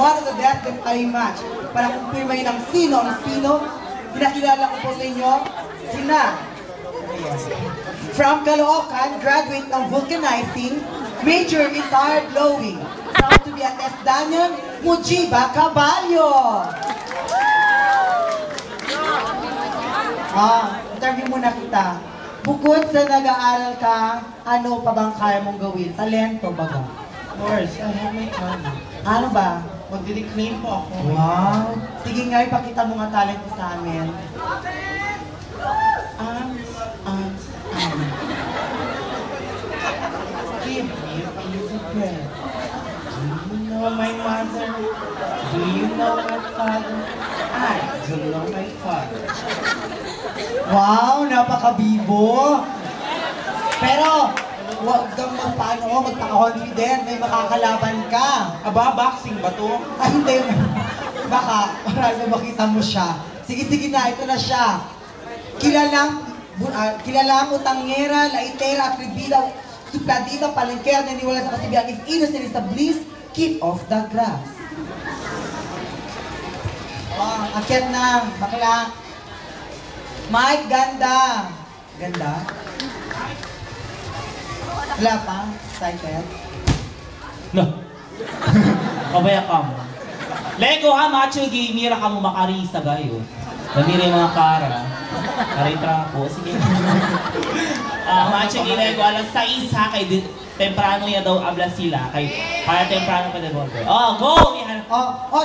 one of the Death Defying match. Para kumpirmahin ang sino ang sino, pinakilala ko po sa inyo, sina. From Caloocan, graduate ng vulcanizing, major in tire blowing. Proud to be a test Daniel Mujiba Caballo. Interview muna kita. Bukod sa nag-aaral ka, ano pa bang kaya mong gawin? Talento ba ka? Of course, I have my talent. Ano ba? Magdi-declaim po ako. Wow! Sige nga, ipakita mo nga talent mo sa amin. Give me a piece of bread. Do you know my mother? Do you know my father? I do know my father. Wow! Napakabibo! Pero, huwag kang magpaka-confident. May makakalaban ka. Aba, boxing ba to? Ay, hindi. Baka, marami makita mo siya. Sige na, ito na siya. Kilalang utangera, laitera, atribida, supladita, palengkera, naniwala sa kasibihan. If innocent is the bliss, keep off the grass. Akyat na, bakla. Mike, ganda. Ganda? Wala pa? Excited? No. Kabaya ka mo. Lego ha, macho mira ka mo makarisa gayo. Namira yung mga kara. Karitra po. Sige. Macho Lego, alas 6 ha, kay temprano ya daw abla sila. Kaya temprano pa devolver. Go!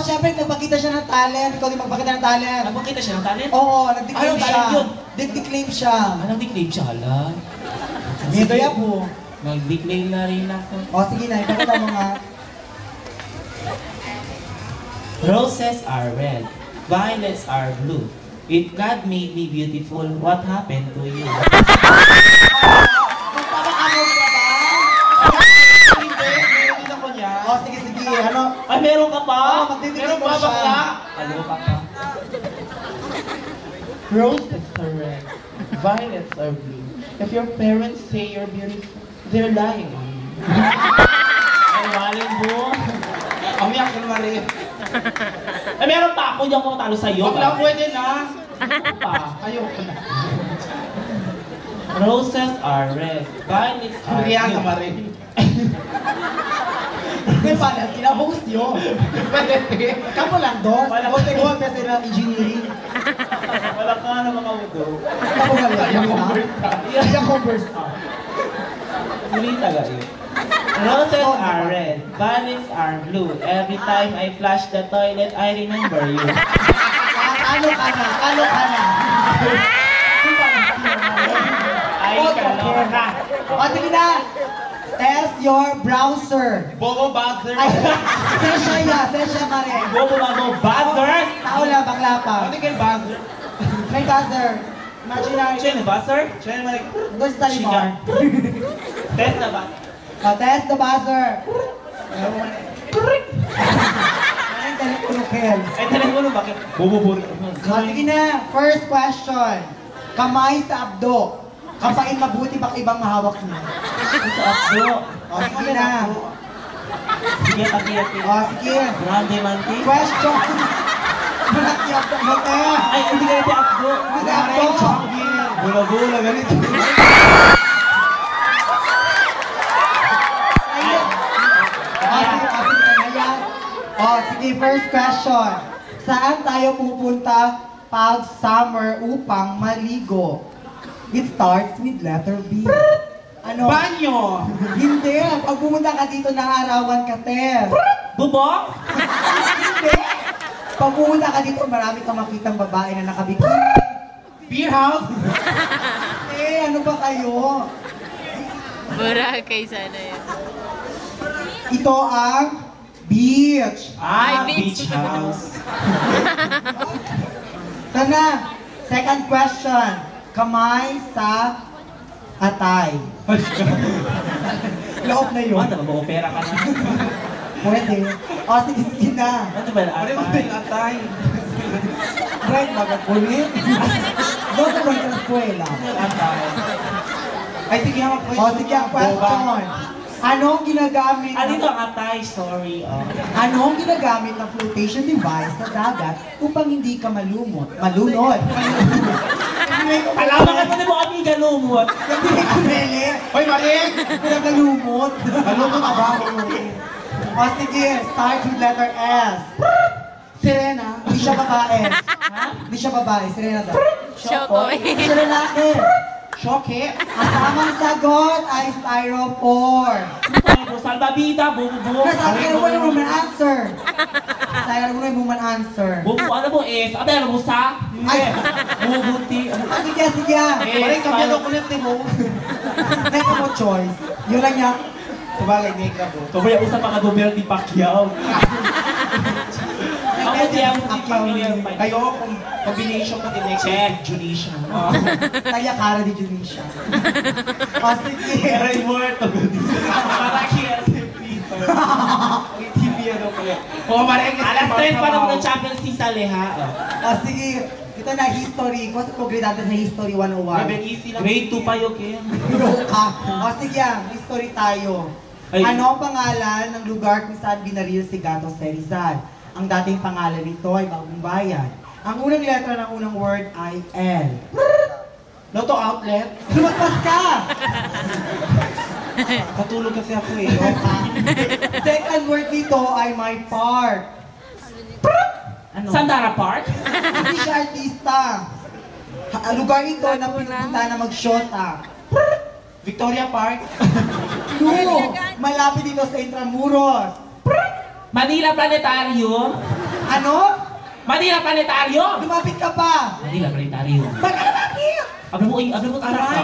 Siyempre, nagpakita siya ng talent. Ikaw din magpakita ng talent. Nagpakita siya ng talent? Oo, nag-declaim siya. Yun? Nag-declaim siya. Nag-declaim siya, hala. Dito yan po. Nag-declaim na rin ako. Sige na, ipakita mo nga. Roses are red, violets are blue. If God made me beautiful, what happened to you? Magpapakanog ka ba? Hindi, meron ako niya. Sige. Ano? Ay, meron ka pa? Meron pa siya. Ano ka pa? Roses are red, violets are blue. If your parents say you're beautiful, they're lying on you. Ay, waling mo. Amiyak ka naman rin. Ay, meron pa ako. Hindi ako matalo sa'yo. Huwag lang pwede na. Ayoko na. Roses are red, violets are Riyan blue. naman rin. Hindi pa na, kinahost yun. Pwede. Kapo lang doon. Bote-bote kasi ng engineering. Wala ka na mga udo. Kapo nga lang. Yung converse. Kulita ga yun. Roses are red, violets are blue. Every time I flush the toilet, I remember you. Kalo ka na. Ay, kaloka. Sige na. Test your browser. Bobo buzzer. Ay, sesya ka rin. Bobo mga buzzers. Taula, bakla pa. Ano kayo buzzer? May buzzer. Imaginary. Chen, buzzer? Siya naman. Doon sa talimar. Test na ba? Test the buzzer. Anong teleponokel? Ay, telepono bakit? Bobo. Sige na. First question. Kamay sa abdo. Kapain mabuti baka ibang mahawak niya. Sa abdo. Sige na. Sige, pati-ati. Sige. Grande manti. Question. Malaki abdo mo Ay, hindi ka natin abdo. Hindi abdo. Bula-bula, ganito. Sige, first question. Saan tayo pupunta pag summer upang maligo? It starts with letter B. Ano? Banyo! Hindi. Pag pumunta ka dito, naarawan ka, Ter. Bubok? Hindi. Pag pumunta ka dito, marami kang makitang babae na nakabikini. Beer house? Ano ba kayo? Boracay sana yun. Ito ang beach. Beach house. Sana, second question. Kamay sa atay. Loob na yun. Ano, mag-opera ka na. Pwede. Sige na. Ano ba, Ano yung pinatay? Right, magakulit. Doon naman ka na eskwela. Ay, sige nga. Sige ang question. Anong ginagamit Ah, dito ang atay, sorry. Anong ginagamit ng flotation device sa dagat upang hindi ka malunod? Alaman ka pa mo kami galumot. Hindi ko nele. Hoy, Maring! Pinagalumot. Malungkot ka ba? O sige, start with letter S. Serena. Hindi siya babae. Hindi siya babae. Serena daw. Chokoy. Hindi siya lalaki. Shoke! Ang tamang sagot ay styrofoam. Salbabida, bubu. Nasabi na mo yung woman answer. Sayang mo na yung woman answer. Bubu, ano mo S? Abe, ano mo sa? Ay. Bubuti. Sige, sige. Maring, kamyan ako ulit mo. Next mo choice. Yun lang niya. Sabagay, make-up po. Ito ba yung usap ang gobernador ni Pacquiao? Ako siya ang pamilya. Kayo, kung combination ko din next Check. Junisha. Kaya cara di Junisha. O sige. Pero yung muerto. Para kaya si Peter. May TV ano ko yan. Oo, Maring. Alas 3 pa naman ng Champions League sa Leha. O sige. Ito na history. Kasi pag-grade natin sa history 101. Grabe, easy lang. Grade 2 pa yun, Kim. Ka. O sige, history tayo. Ay. Ano ang pangalan ng lugar kung saan binaril si Gato Rizal? Ang dating pangalan nito ay Bagong Bayan. Ang unang letra ng unang word ay L. Lotto outlet. Lumagpas ka! Katulog kasi ako eh. Second word nito ay my park. Ano? Sandara Park? Hindi siya artista. Lugar ito na pinupunta na mag-shota. Victoria Park. Two, malapit dito sa Intramuros. Manila Planetarium? Ano? Manila Planetarium? Lumapit ka pa. Manila Planetarium. Ba't ka lumapit? Abi mo tarak ka.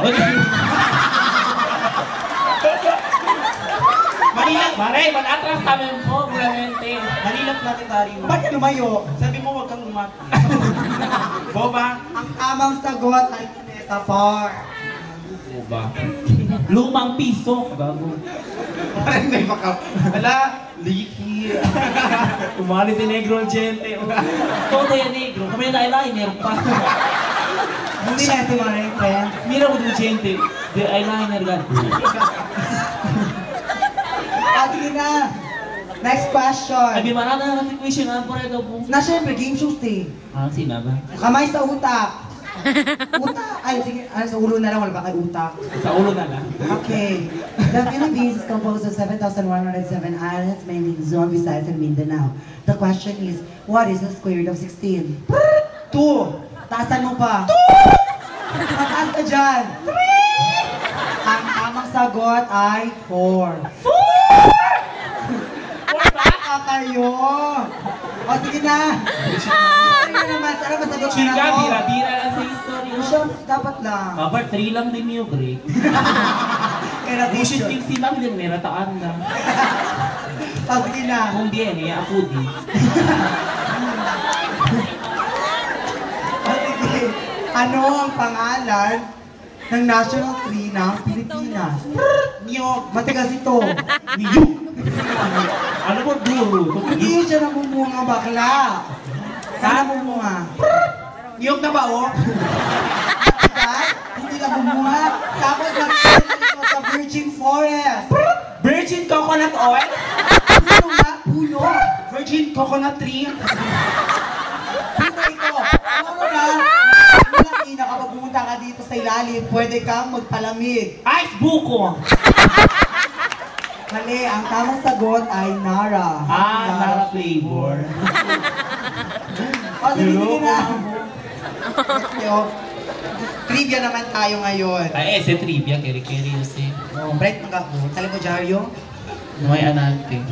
Manila. Maray, mag-atras kami mo, buramente. Manila Planetarium. Ba't ka lumayo? Sabi mo, huwag kang lumapit. Boba. Ang tamang sagot ay Cuneta Park. Boba. Lumang piso. Gago. Parang may baka. Ala, leaky. Kumali din negro ang gente. Todo yan negro. Kami na eyeliner pa. Hindi na ito mga rin, friend. Mira ko din gente. The eyeliner gan. Sige na. Next question. Abi marana na kasi question na po ito po. Na syempre, game shows day. Ah, sina ba? Kamay sa utak. Utak. Ay, sige. Sa ulo na lang. Wala ba kay utak? Sa ulo na lang. Okay. The Philippines is composed of 7,107 islands, mainly Luzon, Visayas, and Mindanao. The question is, what is the square root of 16? 2. Taasan mo pa. 2! Mataas ka dyan. 3! Ang tamang sagot ay 4. 4 ba? Kayo. O, sige na. Sige naman. Sana masagot na Chika, ako. bira-bira lang sa history. Siya, dapat lang. Kabar, 3 lang din yung grade. Kaya Bullshit teacher. yung simang din, may rataan na. O, sige na. Kung bien, eh, ako din. O, sige. Ano ang pangalan ng national tree ng Pilipinas? Niyog. Matigas ito. Niyog. Ano mo, duro? Hindi siya namumunga, bakla. Saan namumunga? Niyog na ba, oh? Matigas? Hindi namumunga. Tapos nagpunta ito sa Virgin Forest. Virgin coconut oil? Puno nga, puno. Virgin coconut tree? Puno ito. Puno na. Malaki na kapag pumunta ka dito sa ilalim, pwede kang magpalamig. Ice buko. Mali, ang tamang sagot ay Nara. Nara flavor. O, sige na. Yo, trivia naman tayo ngayon. Ay, ese trivia, keri-keri yun Oh, break mga ako. Tali mo, Jaryo. May anante.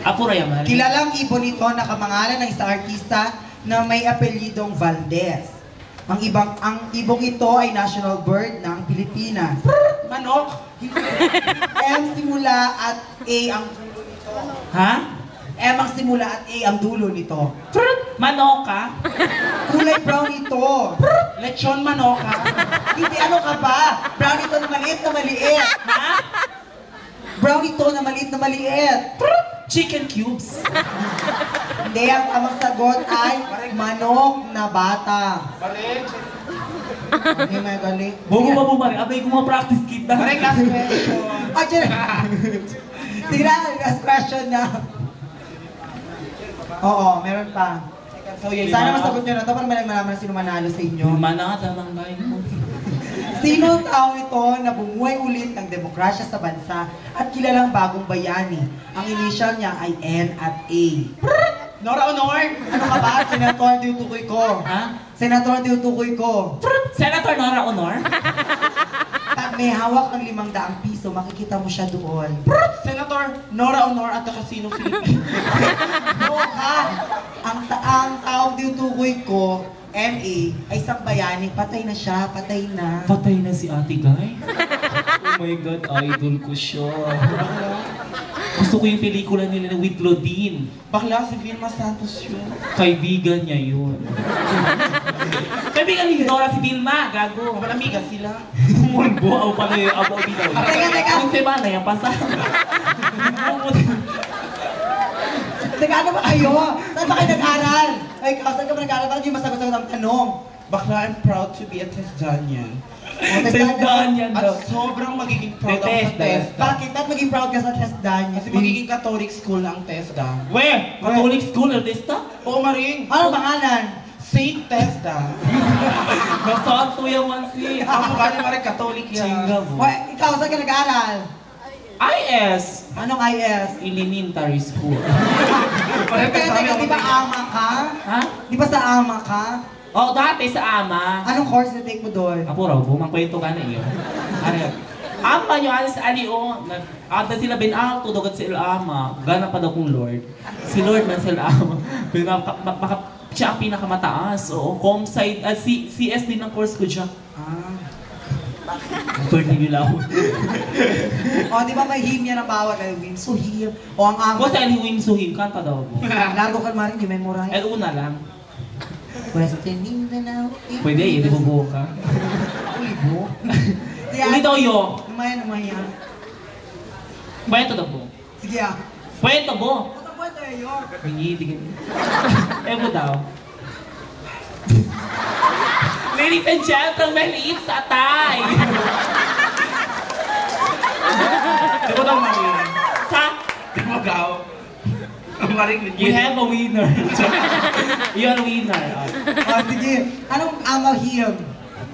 Apo rayaman. Kilalang ibon ito na kamangalan ng isang artista na may apelyidong Valdez. Ang ibong ito ay national bird ng Pilipinas. Manok? M simula at A ang Ha? M ang simula at A ang dulo nito. Manoka? Kulay brown ito. Lechon manoka? Hindi, ano ka ba? Brown ito na maliit na maliit. Ha? Brown ito na maliit na maliit. Chicken cubes? Hindi, ang tamang sagot ay manok na bata. Maring. Hindi may gali. Bumo ba bumari? Abay kung ma-practice kita. Maring last question. Oh, Jen. Sige na, last question na. Oo, meron pa. So, yun Sana na. masagot nyo na ito para malaman na sino manalo sa inyo. Manata lang guys. Sino ang tao ito na bumuhay ulit ng demokrasya sa bansa at kilalang bagong bayani? Ang initial niya ay N at A. Nora Honor! Ano ka ba? Senator ang tinutukoy ko. Ha? Senator ang tinutukoy ko. Senator Nora Honor? Pag may hawak ng 500 piso, makikita mo siya doon. Senator Nora Honor at the Casino Philippines. Oo ka! Ang taong tinutukoy ko, MA, ay isang bayani. Patay na siya, patay na. Patay na si Ate Guy? Oh my God, idol ko siya. Gusto ko yung pelikula nila na with Lodin. Bakla si Vilma Santos yun. Kaibigan niya yun. Kaibigan ni Dora si Vilma, gago. Malamiga sila. Mulbo, ako pala yung abo bitaw. Teka. Kung semana yung pasa. Teka, ano ba kayo? Saan ba kayo nag-aral? Ay, saan ka ba nag-aral? Parang di masagot-sagot ang tanong. Bakla, I'm proud to be a Tesdanian. Tesdahan yan daw. At sobrang magiging proud ako sa Tesda. TESDA. Bakit? Ba't maging proud ka sa Tesdan? Kasi magiging Catholic school na ang TESDA. Weh, Catholic school, artista? Oo, Maring. Ano pangalan? Saint TESDA. Nasaan to yung mansi? Ang mukha ni Maring Catholic yan. Chinga mo. Hoy, ikaw, saan ka nag-aral? IS! Anong IS? Elementary school. Teka, di ba ama ka? Ha? Di ba sa ama ka? Oh, dati sa ama. Anong course na take mo doon? Apo raw, bumangkwento ka na iyo. Ano? Ama nyo, alas alio, ada sila binalto, dogat sila ama. Gana pa daw kong Lord. Si Lord man sila ama. Siya ang pinakamataas. Oo, ComSci, CS din ang course ko siya. Ah. Bird ni Nilaw. O, di ba may hymn yan ang bawat ay win so him. O ang ama. Kung sa Elhuwing Suhim, kanta daw mo. Largo ka maring, di memorize. Una lang. Western Mindanao. Pwede, hindi mo buo ka. Ulibo. Ulit daw yo. Namaya. Kwento daw po. Sige ah. Kwento mo. Puta po tayo. Hindi, mo daw. Ladies and gentlemen, it's a tie! Di ba daw Maring? Sa, Di ba daw? Ang Maring you have a winner. You're a winner. O, sige. Anong ama him?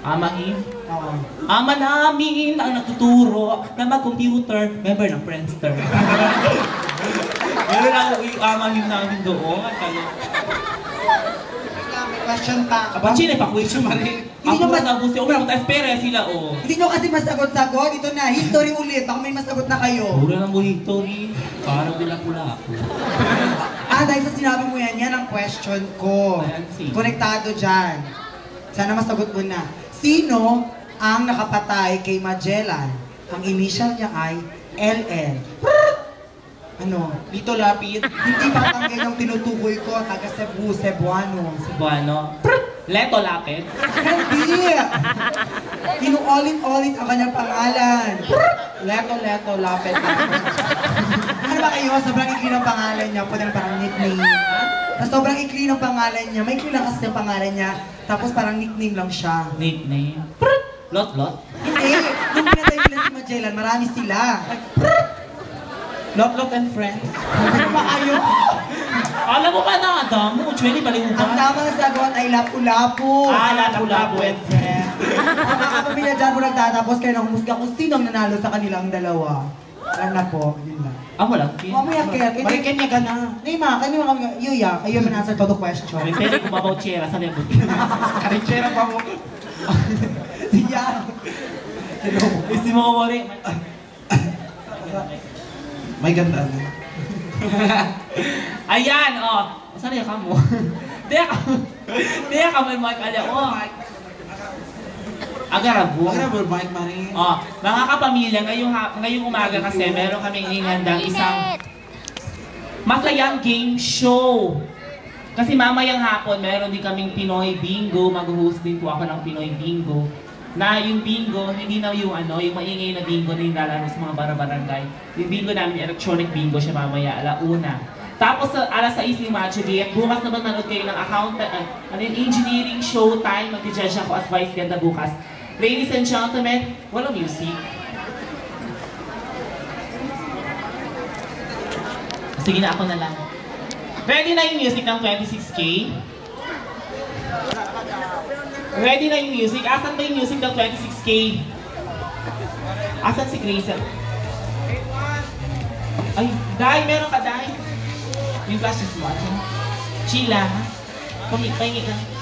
Amahim. Oo. Ama namin ang nagtuturo na mag-computer, member ng Friendster. Meron lang yung amahim namin doon. May question pa. Ang chine pa quiz yung Maring. Ako Hindi mas nabusi. O, may espera sila o. Hindi nyo kasi masagot-sagot. Ito na, history ulit. Ako may masagot na kayo. Puro lang mo history. Parang pula ako. Dahil sa sinabi mo yan ang question ko. Ayan, sige. Konektado dyan. Sana masagot mo na. Sino ang nakapatay kay Magellan? Ang initial niya ay LL. Ano? Dito lapid. Hindi Batanggay yung tinutukoy ko, taga Cebu, Cebuano. Cebuano. Leto lapit. Hindi! Inuulit-ulit ang kanyang pangalan. Leto, lapid. Ano ba kayo? Sobrang ikli ng pangalan niya. Pwede na parang nickname. Na sobrang ikli ng pangalan niya. May ikli lang kasi yung pangalan niya. Tapos parang nickname lang siya. Nickname. Lot. Hindi! Nung pinatay nila si Magellan, marami sila. Lot and friends. Ano ba kayo? Alam mo ba na, Adam? Actually, baliw Ang ka. tamang sagot ay lapu-lapu. Lapu-lapu and friends. Ang mga kapamilya dyan po nagtatapos kayo ng humusga kung sino ang nanalo sa kanilang dalawa. Alam na po, yun lang. Wala. Mamaya kaya, Maring kanya ka na. Nima, kanino kami, Yuya, kayo man answer to the question. Pwede ko mabaw tsera sa lebot. Karinchera pa mo. Siya. Hello. Isi mo ko wari. May ganda na. Ayan, Saan ka mo? Diya ka may mic alya. Agarabo. Honorable Mike Maring. Mga kapamilya, ngayong umaga kasi meron kaming inandang isang masayang game show. Kasi mamayang hapon, meron din kaming Pinoy Bingo. Mag-host din po ako ng Pinoy Bingo. Na yung bingo, hindi na yung yung maingay na bingo na yung lalaro sa mga barabarangay. Yung bingo namin, electronic bingo siya mamaya, 1:00. Tapos sa alas 6 ni Macho Game, bukas naman manood kayo ng engineering showtime. Mag-judge ako as vice ganda bukas. Ladies and gentlemen, walang music. Sige na, ako na lang. Ready na yung music ng 26K? Ready na yung music? Asan ba yung music ng 26K? Asan si Grace? Ay, Day, meron ka, Day? Yung flash is mo. Chila, ha? Pahingi lang.